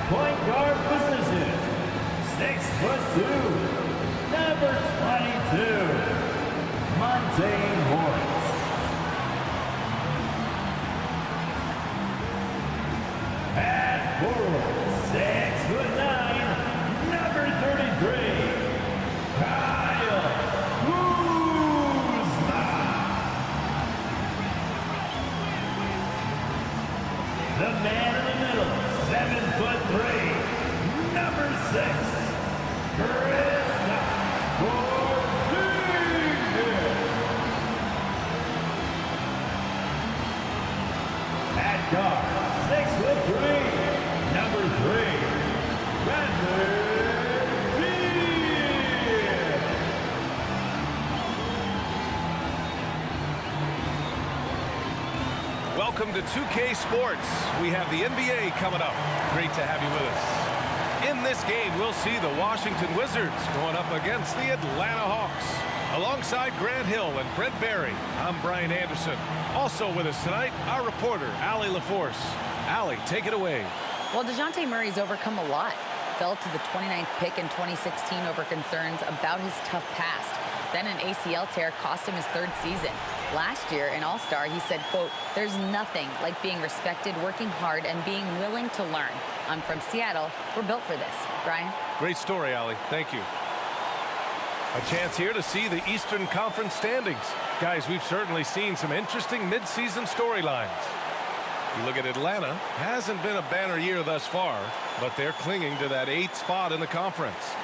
Point guard position, 6'2", number 22, Montane Morris. At forward, 6'9", number 33, Kyle Kuzma. The man in the middle, 7'3", number 6, Kristaps Porzingis. At guard, 6'3", number 3, Bradley Beal. Welcome to 2K Sports. We have the NBA coming up. Great to have you with us. In this game, we'll see the Washington Wizards going up against the Atlanta Hawks. Alongside Grant Hill and Brent Barry, I'm Brian Anderson. Also with us tonight, our reporter, Allie LaForce. Allie, take it away. Well, DeJounte Murray's overcome a lot. Fell to the 29th pick in 2016 over concerns about his tough past. Then an ACL tear cost him his third season. Last year, in All-Star, he said, quote, "There's nothing like being respected, working hard, and being willing to learn. I'm from Seattle. We're built for this." Brian? Great story, Allie. Thank you. A chance here to see the Eastern Conference standings. Guys, we've certainly seen some interesting midseason storylines. You look at Atlanta, hasn't been a banner year thus far, but they're clinging to that 8th spot in the conference.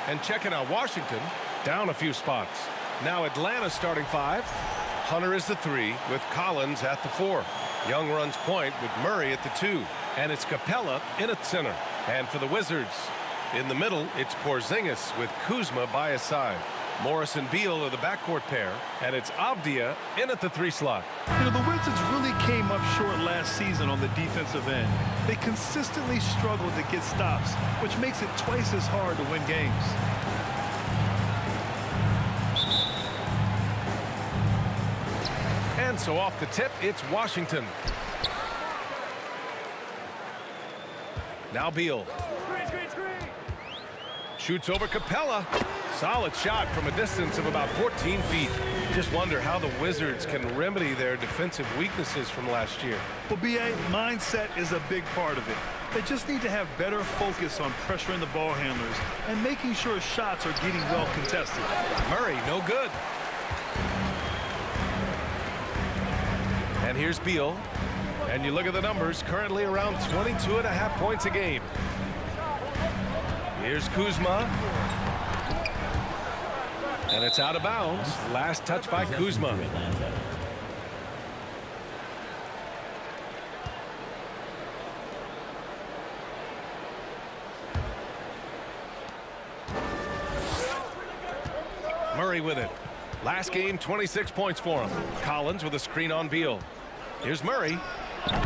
And checking out Washington, down a few spots. Now Atlanta's starting 5. Hunter is the 3 with Collins at the 4. Young runs point with Murray at the 2. And it's Capella in at center. And for the Wizards, in the middle, it's Porzingis with Kuzma by his side. Morris and Beal are the backcourt pair. And it's Avdia in at the 3 slot. You know, the Wizards really came up short last season on the defensive end. They consistently struggled to get stops, which makes it twice as hard to win games. And so off the tip, it's Washington. Now Beal. Shoots over Capella. Solid shot from a distance of about 14 feet. Just wonder how the Wizards can remedy their defensive weaknesses from last year. Well, B.A., mindset is a big part of it. They just need to have better focus on pressuring the ball handlers and making sure shots are getting well contested. Murray, no good. And here's Beal. And you look at the numbers, currently around 22.5 points a game. Here's Kuzma. And it's out of bounds. Last touch by Kuzma. Murray with it. Last game, 26 points for him. Collins with a screen on Beal. Here's Murray.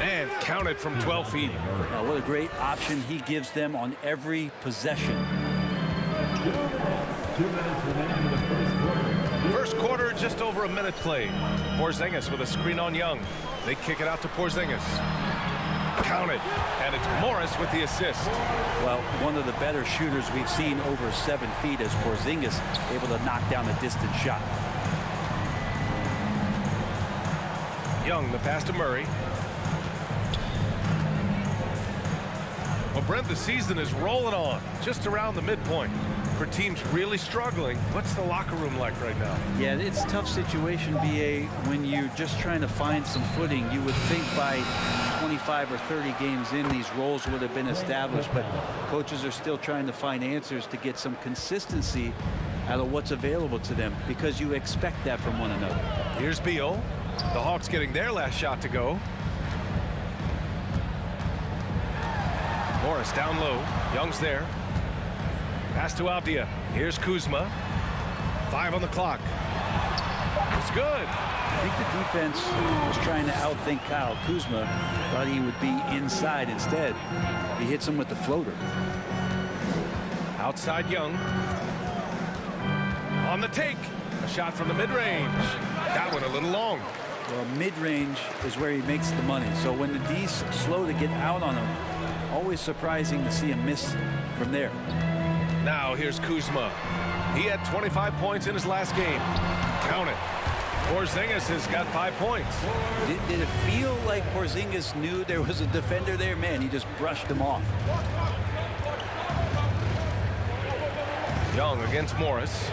And counted from 12 feet. What a great option he gives them on every possession. 2 minutes remaining in the first quarter. First quarter, just over a minute played. Porzingis with a screen on Young. They kick it out to Porzingis. Counted. And it's Morris with the assist. Well, one of the better shooters we've seen over 7 feet as Porzingis able to knock down a distant shot. Young, the pass to Murray. Well, Brent, the season is rolling on just around the midpoint. For teams really struggling, what's the locker room like right now? Yeah, it's a tough situation, B.A., when you're just trying to find some footing. You would think by 25 or 30 games in, these roles would have been established, but coaches are still trying to find answers to get some consistency out of what's available to them, because you expect that from one another. Here's Beal. The Hawks getting their last shot to go. Morris down low. Young's there. Pass to Avdia. Here's Kuzma. 5 on the clock. It's good. I think the defense was trying to outthink Kyle Kuzma. Thought he would be inside instead. He hits him with the floater. Outside Young. On the take. A shot from the mid-range. That one a little long. Well, mid-range is where he makes the money. So when the D's slow to get out on him, always surprising to see him miss from there. Now here's Kuzma. He had 25 points in his last game. Count it. Porzingis has got 5 points. Did it feel like Porzingis knew there was a defender there? Man, he just brushed him off. Young against Morris.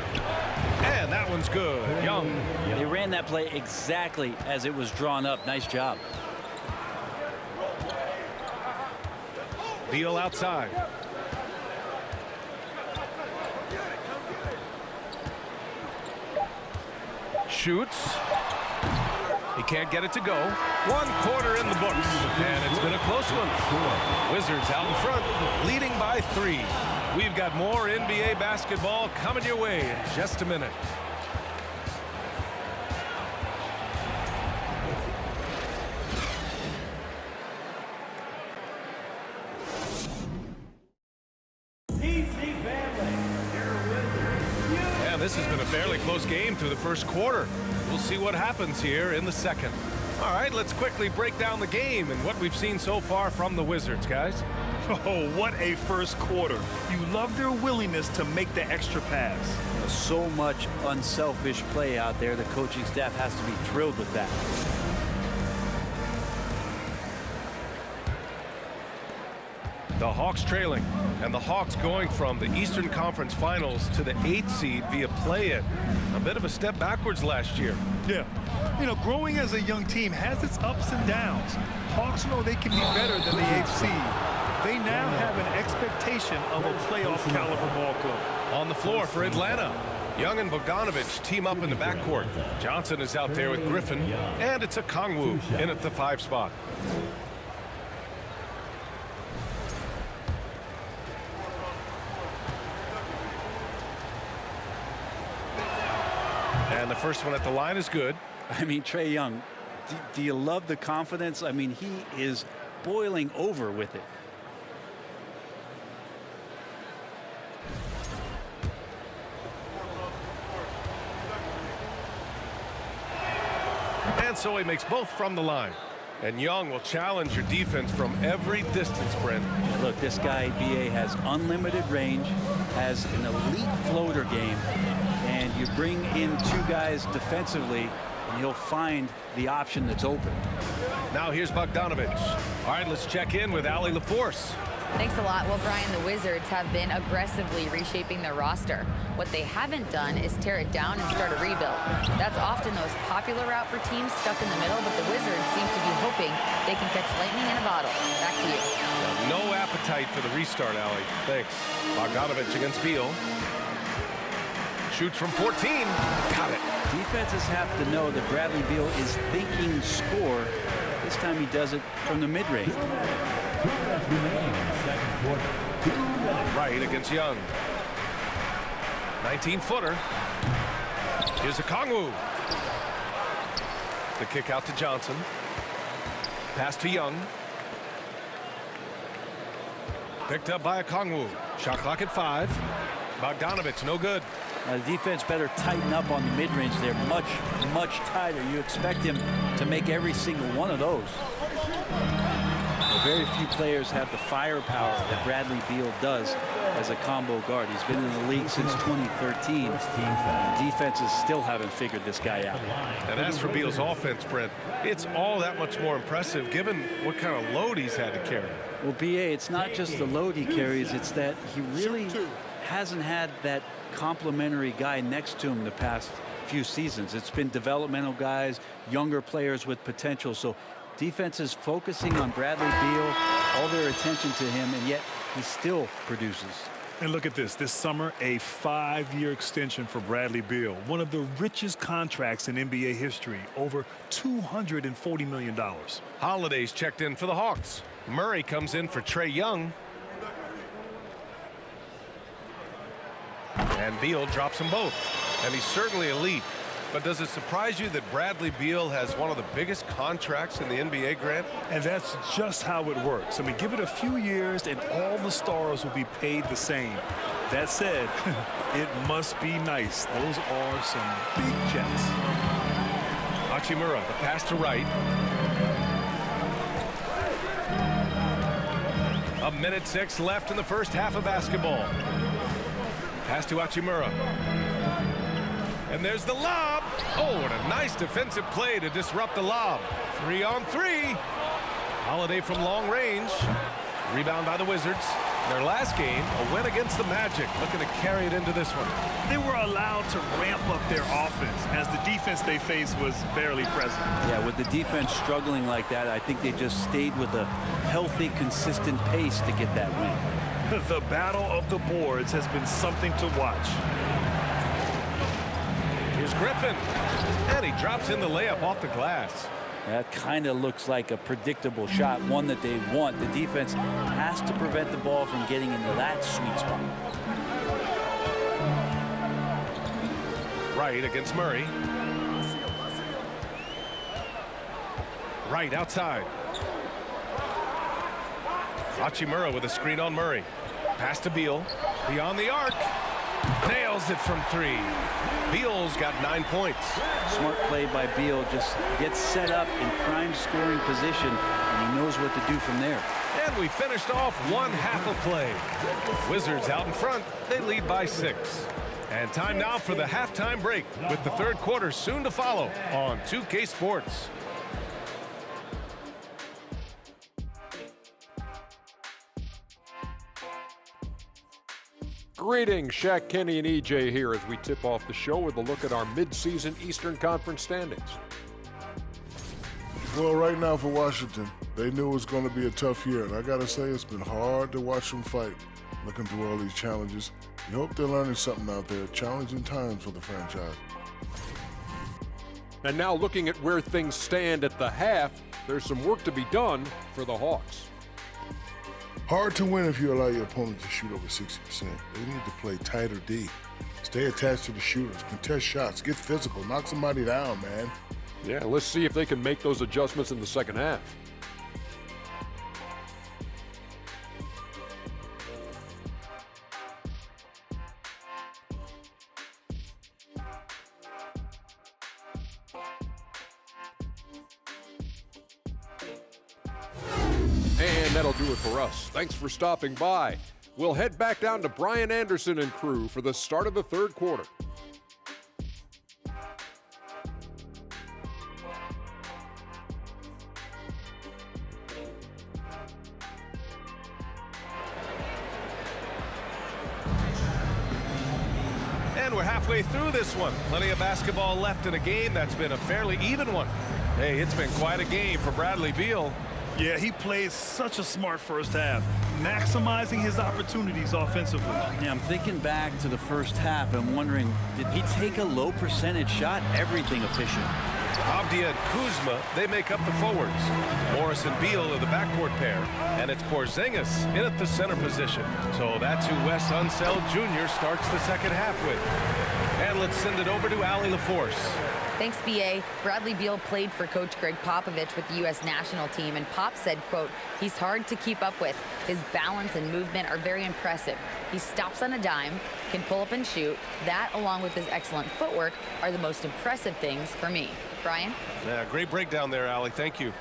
And that one's good. Young. They ran that play exactly as it was drawn up. Nice job. Beal outside. Shoots. He can't get it to go. 1 quarter in the books. And it's been a close one. Wizards out in front, leading by 3. We've got more NBA basketball coming your way in just a minute. Yeah, this has been a fairly close game through the first quarter. We'll see what happens here in the second. All right, let's quickly break down the game and what we've seen so far from the Wizards, guys. Oh, what a first quarter. You love their willingness to make the extra pass. So much unselfish play out there. The coaching staff has to be thrilled with that. The Hawks trailing, and the Hawks going from the Eastern Conference Finals to the 8th seed via play-in. A bit of a step backwards last year. Yeah. You know, growing as a young team has its ups and downs. Hawks know they can be better than the 8th seed. They now have an expectation of a playoff caliber ball club. On the floor for Atlanta, Young and Bogdanovic team up in the backcourt. Johnson is out there with Griffin, and it's a Okongwu in at the 5 spot. And the first one at the line is good. I mean, Trae Young, do you love the confidence? I mean, he is boiling over with it. And so he makes both from the line. And Young will challenge your defense from every distance, Brent. Look, this guy, B.A., has unlimited range, has an elite floater game, and you bring in 2 guys defensively, and he'll find the option that's open. Now here's Bogdanovic. All right, let's check in with Allie LaForce. Thanks a lot. Well, Brian, the Wizards have been aggressively reshaping their roster. What they haven't done is tear it down and start a rebuild. That's often the most popular route for teams stuck in the middle, but the Wizards seem to be hoping they can catch lightning in a bottle. Back to you. No appetite for the restart, Allie. Thanks. Bogdanovic against Beal. Shoots from 14. Got it. Defenses have to know that Bradley Beal is thinking score. This time he does it from the mid-range. Right against Young. 19-footer. Here's Okongwu. The kick out to Johnson. Pass to Young. Picked up by Okongwu. Shot clock at 5. Bogdanovic, no good. The defense better tighten up on the mid-range. They're much, much tighter. You expect him to make every single one of those. Very few players have the firepower that Bradley Beal does as a combo guard. He's been in the league since 2013. Defenses still haven't figured this guy out. And as for Beal's offense, Brent, it's all that much more impressive given what kind of load he's had to carry. Well, B.A., it's not just the load he carries, it's that he really hasn't had that complimentary guy next to him the past few seasons. It's been developmental guys, younger players with potential. So defense is focusing on Bradley Beal, all their attention to him, and yet he still produces. And look at this. This summer, a 5-year extension for Bradley Beal. One of the richest contracts in NBA history. Over $240 million. Holiday's checked in for the Hawks. Murray comes in for Trae Young. And Beal drops them both. And he's certainly elite. But does it surprise you that Bradley Beal has one of the biggest contracts in the NBA, Grant? And that's just how it works. I mean, give it a few years and all the stars will be paid the same. That said, it must be nice. Those are some big checks. Hachimura, the pass to Wright. A minute 6 left in the first half of basketball. Pass to Hachimura. And there's the lob. Oh, what a nice defensive play to disrupt the lob. 3-on-3. Holiday from long range. Rebound by the Wizards. Their last game, a win against the Magic, looking to carry it into this one. They were allowed to ramp up their offense as the defense they faced was barely present. Yeah, with the defense struggling like that, I think they just stayed with a healthy, consistent pace to get that win. The battle of the boards has been something to watch. Here's Griffin. And he drops in the layup off the glass. That kind of looks like a predictable shot, one that they want. The defense has to prevent the ball from getting into that sweet spot. Wright against Murray. Wright outside. Hachimura with a screen on Murray. Pass to Beal. Beyond the arc. Nails it from 3. Beal's got 9 points. Smart play by Beal. Just gets set up in prime scoring position, and he knows what to do from there. And we finished off one half of play. Wizards out in front. They lead by 6. And time now for the halftime break, with the third quarter soon to follow on 2K Sports. Greetings, Shaq, Kenny, and EJ here as we tip off the show with a look at our midseason Eastern Conference standings. Well, right now for Washington, they knew it was going to be a tough year, and I got to say it's been hard to watch them fight, looking through all these challenges. You hope they're learning something out there. Challenging times for the franchise. And now looking at where things stand at the half, there's some work to be done for the Hawks. Hard to win if you allow your opponent to shoot over 60%. They need to play tighter D. Stay attached to the shooters, contest shots, get physical, knock somebody down, man. Yeah, let's see if they can make those adjustments in the second half. And that'll do it for us. Thanks for stopping by. We'll head back down to Brian Anderson and crew for the start of the third quarter. And we're halfway through this one. Plenty of basketball left in a game that's been a fairly even one. Hey, it's been quite a game for Bradley Beal. Yeah, he played such a smart first half, maximizing his opportunities offensively. Yeah, I'm thinking back to the first half and wondering, did he take a low percentage shot? Everything efficient. Avdia and Kuzma, they make up the forwards. Morris and Beal are the backcourt pair. And it's Porzingis in at the center position. So that's who Wes Unseld Jr. starts the second half with. And let's send it over to Allie LaForce. Thanks, B.A. Bradley Beal played for Coach Greg Popovich with the U.S. national team, and Pop said, quote, he's hard to keep up with. His balance and movement are very impressive. He stops on a dime, can pull up and shoot. That, along with his excellent footwork, are the most impressive things for me. Brian? Yeah, great breakdown there, Allie. Thank you.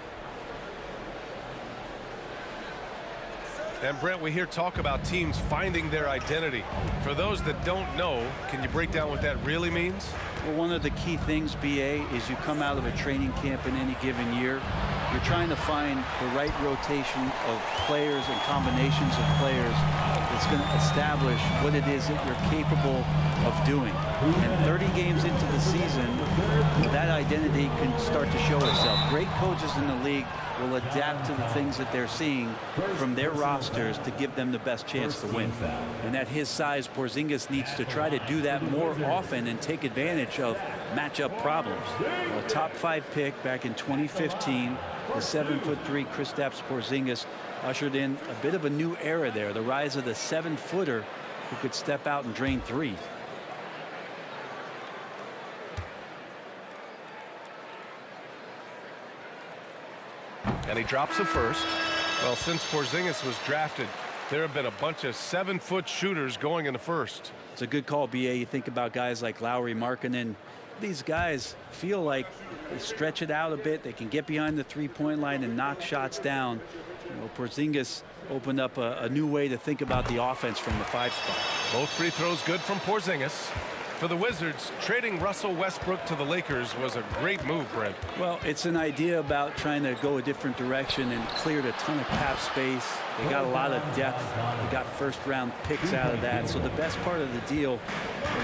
And Brent, we hear talk about teams finding their identity. For those that don't know, can you break down what that really means? Well, one of the key things, BA, is you come out of a training camp in any given year, you're trying to find the right rotation of players and combinations of players that's going to establish what it is that you're capable of doing. And 30 games into the season, that identity can start to show itself. Great coaches in the league will adapt to the things that they're seeing from their rosters to give them the best chance to win. And at his size, Porzingis needs to try to do that more often and take advantage of matchup problems. A top 5 pick back in 2015, the 7'3" Kristaps Porzingis ushered in a bit of a new era there, the rise of the 7-footer who could step out and drain threes. And he drops the first. Well, since Porzingis was drafted, there have been a bunch of 7-foot shooters going in the first. It's a good call, BA. You think about guys like Lowry, Markkanen. These guys feel like they stretch it out a bit. They can get behind the three-point line and knock shots down. You know, Porzingis opened up a new way to think about the offense from the 5 spot. Both free throws good from Porzingis. For the Wizards, trading Russell Westbrook to the Lakers was a great move, Brent. Well, it's an idea about trying to go a different direction and cleared a ton of cap space. They got a lot of depth. They got first-round picks out of that. So the best part of the deal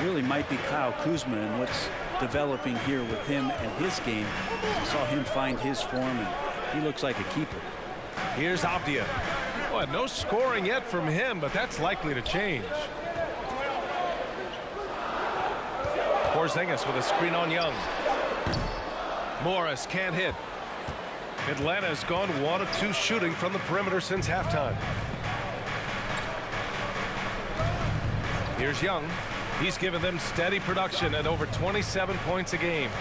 really might be Kyle Kuzma and what's developing here with him and his game. We saw him find his form, and he looks like a keeper. Here's Avdia. Well, no scoring yet from him, but that's likely to change. Porzingis with a screen on Young. Morris can't hit. Atlanta's gone 1 of 2 shooting from the perimeter since halftime. Here's Young. He's given them steady production at over 27 points a game.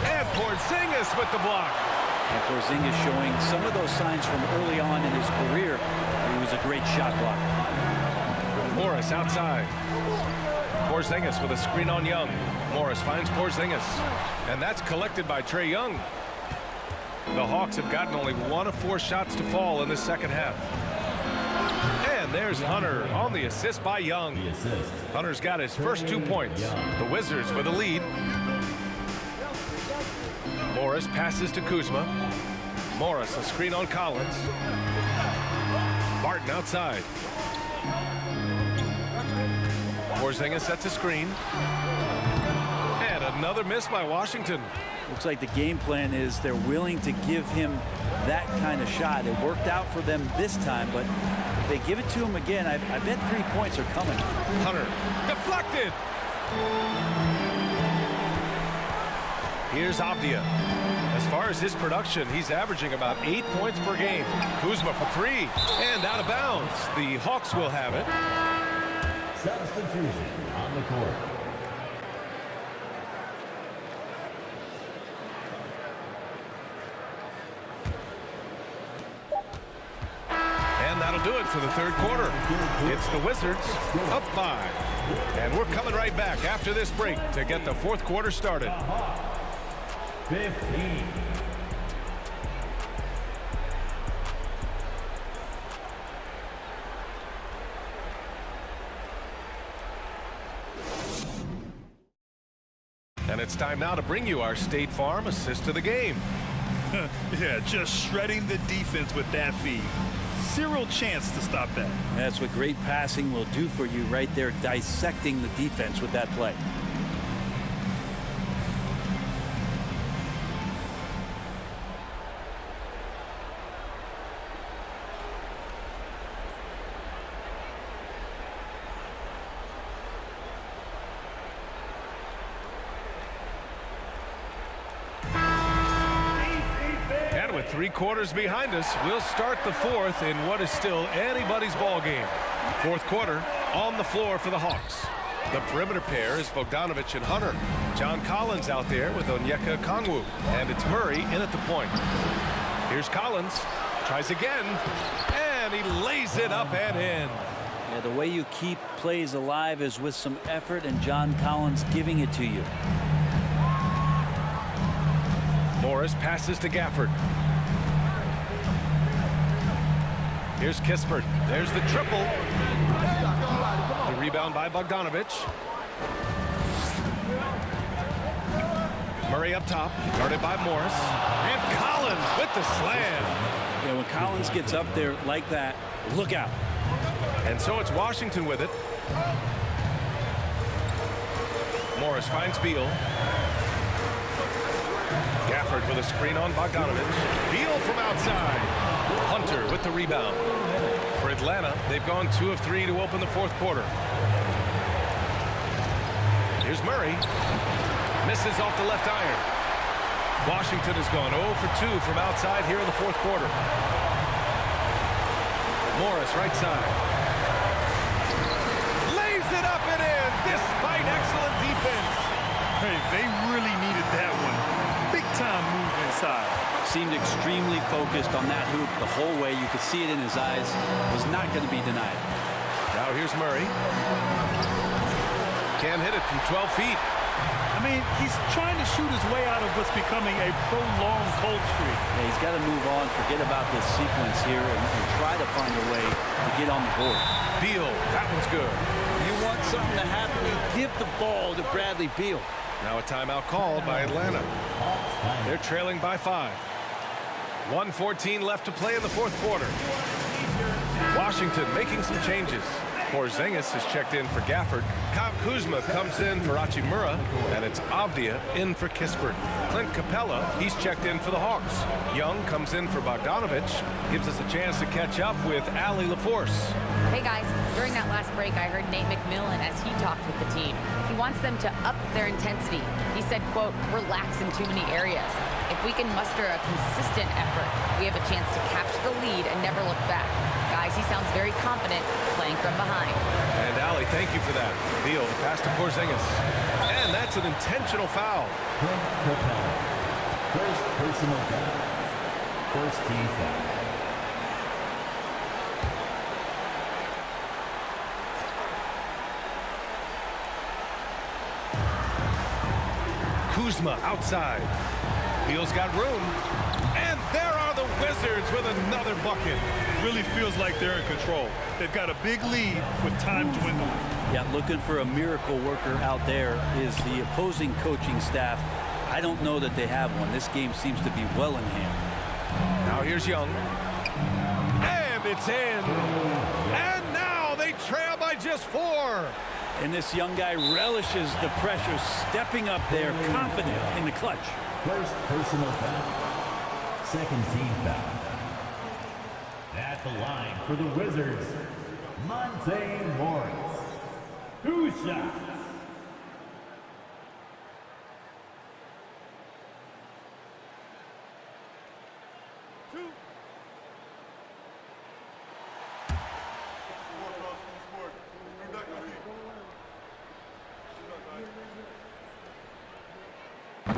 And Porzingis with the block. And Porzingis showing some of those signs from early on in his career. He was a great shot blocker. Morris outside. Porzingis with a screen on Young. Morris finds Porzingis. And that's collected by Trae Young. The Hawks have gotten only 1 of 4 shots to fall in the second half. And there's Hunter on the assist by Young. Hunter's got his first 2 points. The Wizards with a lead. Morris passes to Kuzma. Morris a screen on Collins. Barton outside. Porzingis sets a screen. And another miss by Washington. Looks like the game plan is they're willing to give him that kind of shot. It worked out for them this time, but if they give it to him again, I bet 3 points are coming. Hunter deflected. Here's Avdia. As far as his production, he's averaging about 8 points per game. Kuzma for 3 and out of bounds. The Hawks will have it. Substitution on the court. And that'll do it for the third quarter. It's the Wizards up 5. And we're coming right back after this break to get the fourth quarter started. 15. And it's time now to bring you our State Farm assist of the game. Yeah, just shredding the defense with that feed. Zero chance to stop that. That's what great passing will do for you right there, dissecting the defense with that play. And with 3 quarters behind us, we'll start the fourth in what is still anybody's ball game. Fourth quarter on the floor for the Hawks. The perimeter pair is Bogdanovich and Hunter. John Collins out there with Onyeka Okongwu. And it's Murray in at the point. Here's Collins. Tries again. And he lays it up and in. Yeah, the way you keep plays alive is with some effort, and John Collins giving it to you. Morris passes to Gafford. Here's Kispert. There's the triple. The rebound by Bogdanovich. Murray up top, guarded by Morris. And Collins with the slam. Yeah, when Collins gets up there like that, look out. And so it's Washington with it. Morris finds Beal. Gafford with a screen on Bogdanovich. Beal from outside. Hunter with the rebound. For Atlanta, they've gone 2 of 3 to open the fourth quarter. Here's Murray. Misses off the left iron. Washington has gone 0 for 2 from outside here in the fourth quarter. Morris right side. Lays it up and in despite excellent defense. Hey, they really needed that one. Big time move inside. seemed extremely focused on that hoop the whole way. You could see it in his eyes. Was not going to be denied. Now here's Murray. Can't hit it from 12 feet. I mean, he's trying to shoot his way out of what's becoming a prolonged cold streak. Yeah, he's got to move on, forget about this sequence here, and try to find a way to get on the board. Beal, that one's good. You want something to happen, you give the ball to Bradley Beal. Now a timeout called by Atlanta. They're trailing by 5. 1:14 left to play in the fourth quarter. Washington making some changes. Porzingis is checked in for Gafford. Kyle Kuzma comes in for Hachimura, and it's Avdia in for Kispert. Clint Capella, he's checked in for the Hawks. Young comes in for Bogdanovich, gives us a chance to catch up with Allie LaForce. Hey guys, during that last break, I heard Nate McMillan as he talked with the team. He wants them to up their intensity. He said, quote, relax in too many areas. If we can muster a consistent effort, we have a chance to capture the lead and never look back. Guys, he sounds very confident playing from behind. And Allie, thank you for that. Beal, pass to Porzingis. And that's an intentional foul. First personal foul. First team foul. Kuzma outside. Beal's got room. And there are the Wizards with another bucket. Really feels like they're in control. They've got a big lead with time dwindling. Yeah, looking for a miracle worker out there is the opposing coaching staff. I don't know that they have one. This game seems to be well in hand. Now here's Young. And it's in. And now they trail by just 4. And this young guy relishes the pressure, stepping up there, confident in the clutch. First personal foul. Second team foul. At the line for the Wizards, Monte Morris. 2 shots.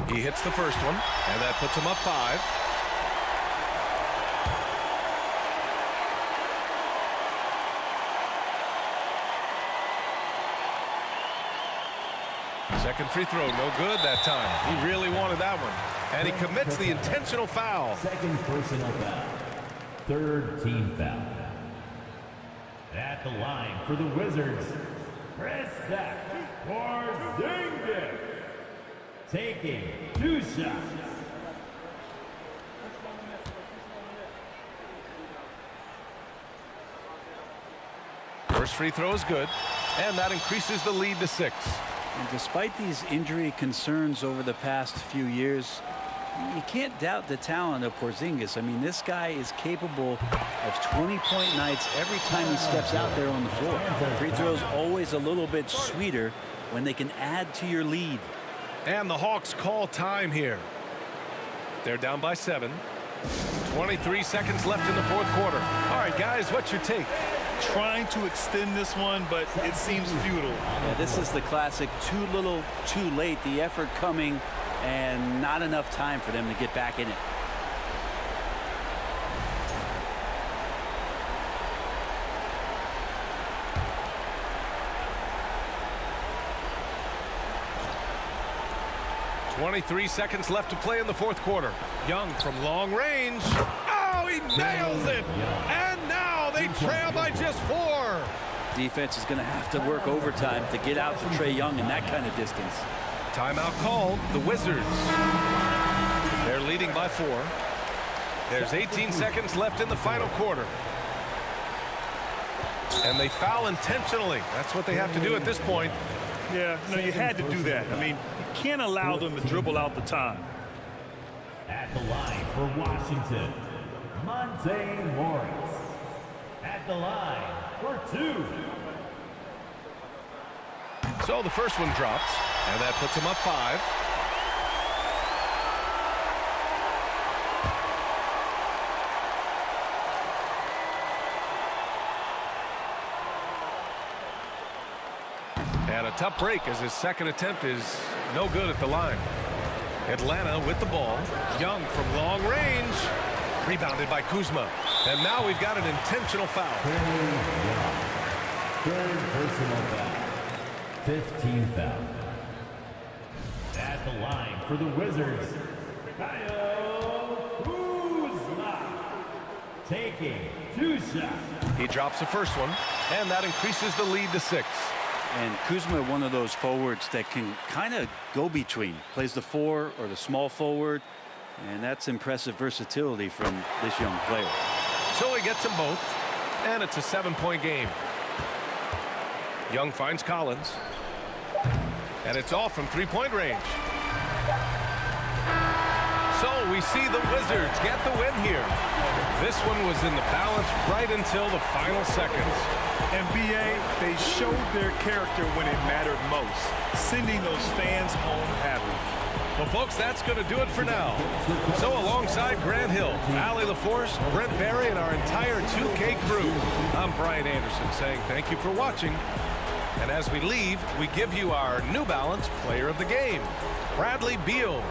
He hits the first one, and that puts him up 5. Second free throw, no good that time. He really wanted that one. And he commits the intentional foul. Second personal foul. Third team foul. At the line for the Wizards, Kristaps Porzingis. Taking 2 shots. First free throw is good, and that increases the lead to 6. And despite these injury concerns over the past few years, you can't doubt the talent of Porzingis. I mean, this guy is capable of 20-point nights every time he steps out there on the floor. Free throws always a little bit sweeter when they can add to your lead. And the Hawks call time here. They're down by 7. 23 seconds left in the fourth quarter. All right, guys, what's your take? Trying to extend this one, but it seems futile. Yeah, this is the classic too little, too late. The effort coming and not enough time for them to get back in it. .23 seconds left to play in the fourth quarter. Young from long range. Oh, he nails it! And now they trail by just 4. Defense is going to have to work overtime to get out to Trae Young in that kind of distance. Timeout called. The Wizards. They're leading by 4. There's 18 seconds left in the final quarter. And they foul intentionally. That's what they have to do at this point. Yeah, no, you had to do that. I mean, you can't allow them to dribble out the time. At the line for Washington, Monte Morris. At the line for 2. So the first one drops, and that puts him up 5. And a tough break as his second attempt is no good at the line. Atlanta with the ball. Young from long range. Rebounded by Kuzma. And now we've got an intentional foul. Third personal foul. 15th foul. At the line for the Wizards, Kyle Kuzma taking 2 shots. He drops the first one, and that increases the lead to 6. And Kuzma, one of those forwards that can kind of go between, plays the 4 or the small forward, and that's impressive versatility from this young player. So he gets them both, and it's a 7-point game. Young finds Collins, and it's off from 3-point range. So we see the Wizards get the win here. This one was in the balance right until the final seconds. And BA, they showed their character when it mattered most, sending those fans home happy. Well, folks, that's going to do it for now. So alongside Grant Hill, Allie LaForce, Brent Barry, and our entire 2K crew, I'm Brian Anderson saying thank you for watching. And as we leave, we give you our New Balance Player of the Game, Bradley Beal.